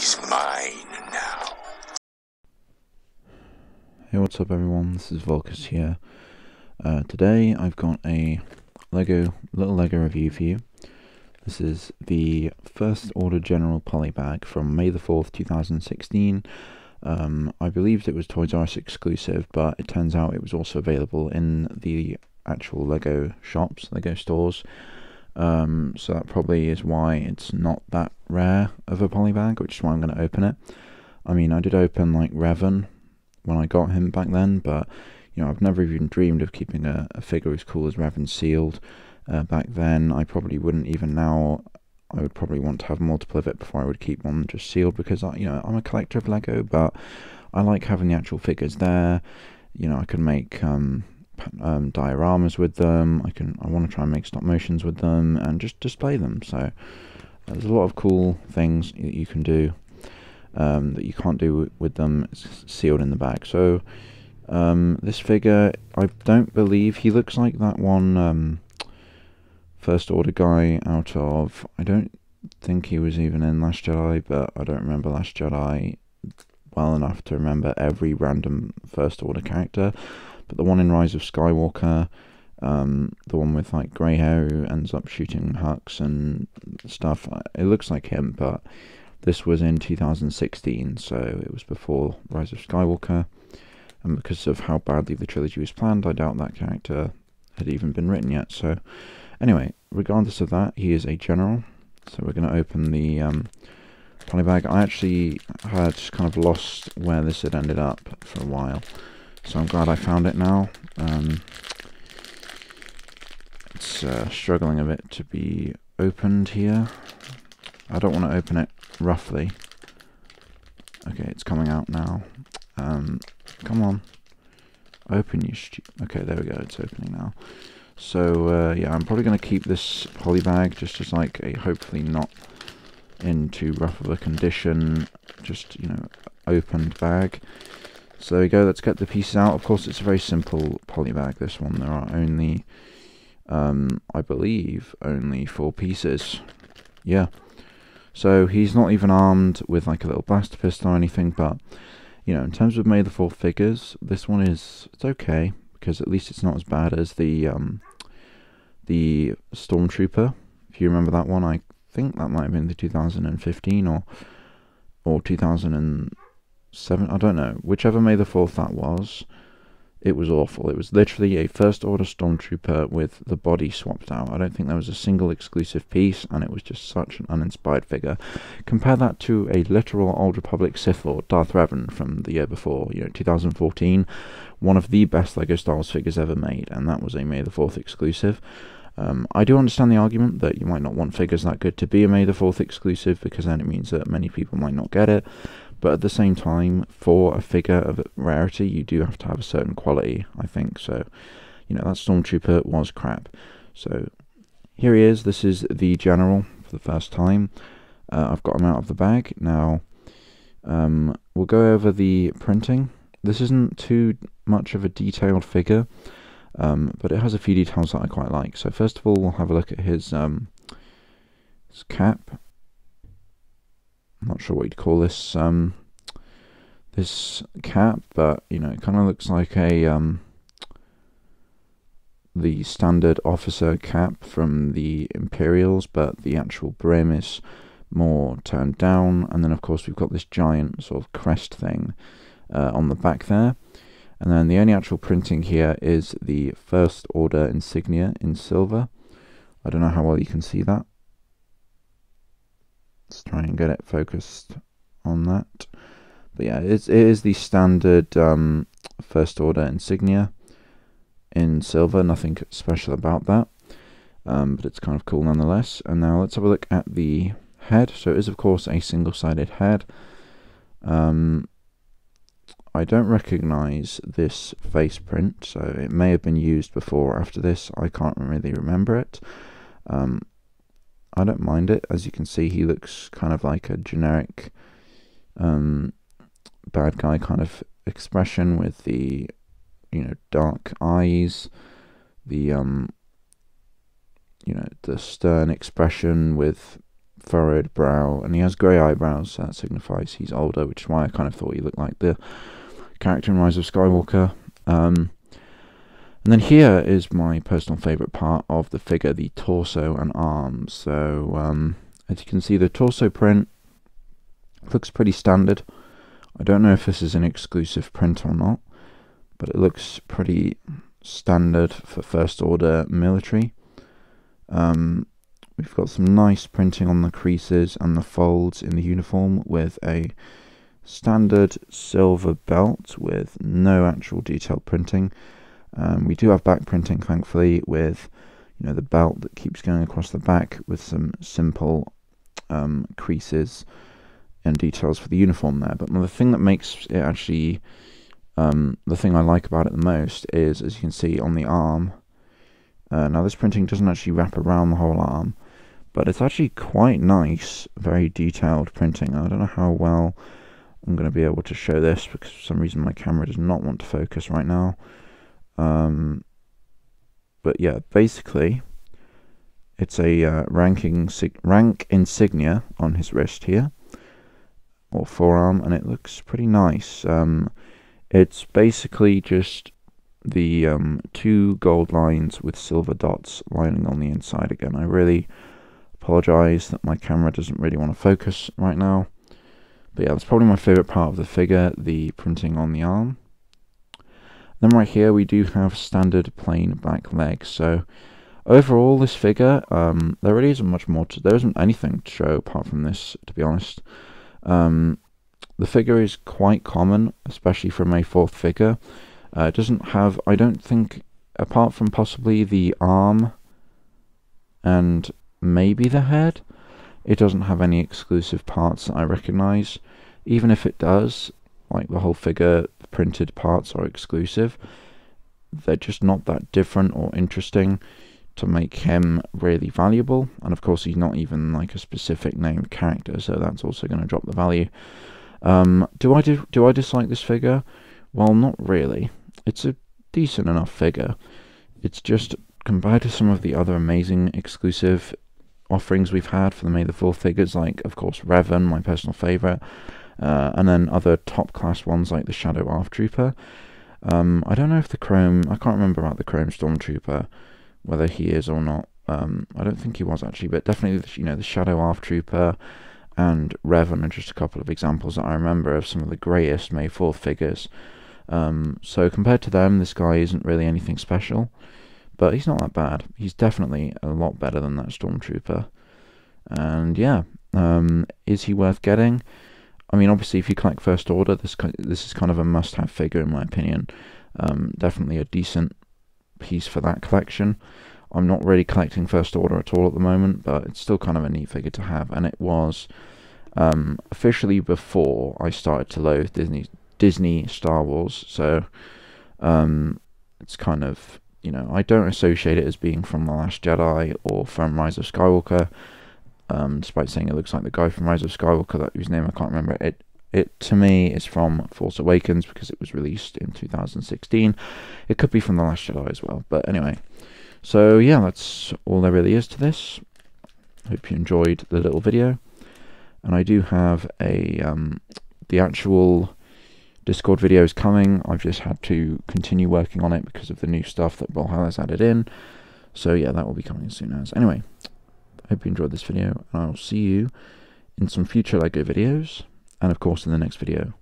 He's mine now. Hey, what's up everyone, this is Volkus here. Today I've got a little Lego review for you. This is the First Order General Polybag from May the 4th, 2016. I believed it was Toys R Us exclusive, but it turns out it was also available in the actual Lego shops, Lego stores. So that probably is why it's not that rare of a polybag, which is why I'm going to open it. I mean, I did open like Revan when I got him back then, but you know, I've never even dreamed of keeping a figure as cool as Revan sealed back then. I probably wouldn't even now. I would probably want to have multiple of it before I would keep one just sealed, because I'm a collector of Lego, but I like having the actual figures there. You know, I can make dioramas with them. I want to try and make stop motions with them and just display them. So there's a lot of cool things that you can do that you can't do with them sealed in the bag. So this figure, I don't believe he looks like that one First Order guy out of, I don't think he was even in Last Jedi, but I don't remember Last Jedi well enough to remember every random First Order character. But the one in Rise of Skywalker, the one with like grey hair who ends up shooting Hux and stuff, it looks like him, but this was in 2016, so it was before Rise of Skywalker, and because of how badly the trilogy was planned, I doubt that character had even been written yet. So anyway, regardless of that, he is a general. So we're going to open the polybag. I actually had kind of lost where this had ended up for a while, so I'm glad I found it now. It's struggling a bit to be opened here. I don't want to open it roughly. Okay, it's coming out now. Come on. Open, you okay, there we go, it's opening now. So, yeah, I'm probably going to keep this polybag just as like a hopefully not in too rough of a condition, just, you know, opened bag. So there we go, let's get the pieces out. Of course, it's a very simple polybag, this one. There are only, I believe, only 4 pieces. Yeah. So he's not even armed with like a little blaster pistol or anything, but, you know, in terms of May the 4th figures, this one it's okay, because at least it's not as bad as the Stormtrooper. If you remember that one, I think that might have been the 2015 or 2007, I don't know, whichever May the 4th that was. It was awful. It was literally a First Order Stormtrooper with the body swapped out. I don't think there was a single exclusive piece, and it was just such an uninspired figure. Compare that to a literal Old Republic Sith Lord, Darth Revan, from the year before, 2014. One of the best LEGO Star Wars figures ever made, and that was a May the 4th exclusive. I do understand the argument that you might not want figures that good to be a May the 4th exclusive, because then it means that many people might not get it. But at the same time, for a figure of rarity, you do have to have a certain quality, I think. So, you know, that Stormtrooper was crap. So, here he is. This is the General for the first time. I've got him out of the bag. Now, we'll go over the printing. This isn't too much of a detailed figure, but it has a few details that I quite like. So, first of all, we'll have a look at his cap. I'm not sure what you'd call this this cap, but you know, it kind of looks like a the standard officer cap from the Imperials, but the actual brim is more turned down, and then of course we've got this giant sort of crest thing on the back there, and then the only actual printing here is the First Order insignia in silver. I don't know how well you can see that. Let's try and get it focused on that. But yeah, it is the standard First Order insignia in silver. Nothing special about that, but it's kind of cool nonetheless. And now let's have a look at the head. So it is of course a single-sided head. I don't recognize this face print, so it may have been used before or after this. I can't really remember it. I don't mind it. As you can see, he looks kind of like a generic bad guy kind of expression with the, you know, dark eyes, the the stern expression with furrowed brow, and he has grey eyebrows, so that signifies he's older, which is why I kind of thought he looked like the character in Rise of Skywalker. And then here is my personal favourite part of the figure, the torso and arms. So as you can see, the torso print looks pretty standard. I don't know if this is an exclusive print or not, but it looks pretty standard for First Order military. We've got some nice printing on the creases and the folds in the uniform, with a standard silver belt with no actual detailed printing. We do have back printing, thankfully, with the belt that keeps going across the back, with some simple creases and details for the uniform there. But the thing that makes it actually the thing I like about it the most is, as you can see on the arm, now this printing doesn't actually wrap around the whole arm, but it's actually quite nice, very detailed printing. I don't know how well I'm going to be able to show this, because for some reason my camera does not want to focus right now. But yeah, basically it's a rank insignia on his wrist here, or forearm, and it looks pretty nice. It's basically just the 2 gold lines with silver dots lining on the inside again. I really apologize that my camera doesn't really want to focus right now. But yeah, that's probably my favorite part of the figure, the printing on the arm. Then right here we do have standard plain black legs. So overall, this figure, there really isn't much more to, there isn't anything to show apart from this, to be honest. The figure is quite common, especially from a 4th figure. It doesn't have, I don't think, apart from possibly the arm and maybe the head, it doesn't have any exclusive parts that I recognize. Even if it does, like the whole figure, the printed parts are exclusive. They're just not that different or interesting to make him really valuable. And of course, he's not even like a specific named character, so that's also going to drop the value. Do I dislike this figure? Well, not really. It's a decent enough figure. It's just, compared to some of the other amazing exclusive offerings we've had for the May the 4th figures, like of course Revan, my personal favourite, and then other top class ones like the Shadow Arf Trooper. I don't know if the Chrome, I can't remember about the Chrome Stormtrooper, whether he is or not. I don't think he was actually, but definitely the Shadow Arf Trooper and Revan are just a couple of examples that I remember of some of the greatest May 4th figures. So compared to them, this guy isn't really anything special, but he's not that bad. He's definitely a lot better than that Stormtrooper. And yeah, is he worth getting? I mean, obviously, if you collect First Order, this is kind of a must-have figure in my opinion. Definitely a decent piece for that collection. I'm not really collecting First Order at all at the moment, but it's still kind of a neat figure to have. And it was officially before I started to loathe Disney Star Wars, so it's kind of, I don't associate it as being from The Last Jedi or from Rise of Skywalker, despite saying it looks like the guy from Rise of Skywalker, whose name I can't remember. It to me is from Force Awakens, because it was released in 2016. It could be from The Last Jedi as well, but anyway. So yeah, that's all there really is to this. Hope you enjoyed the little video, and I do have a the actual Discord video is coming. I've just had to continue working on it because of the new stuff that Brawlhalla has added in. So yeah, that will be coming as soon as. Anyway, I hope you enjoyed this video, and I'll see you in some future LEGO videos, and of course in the next video.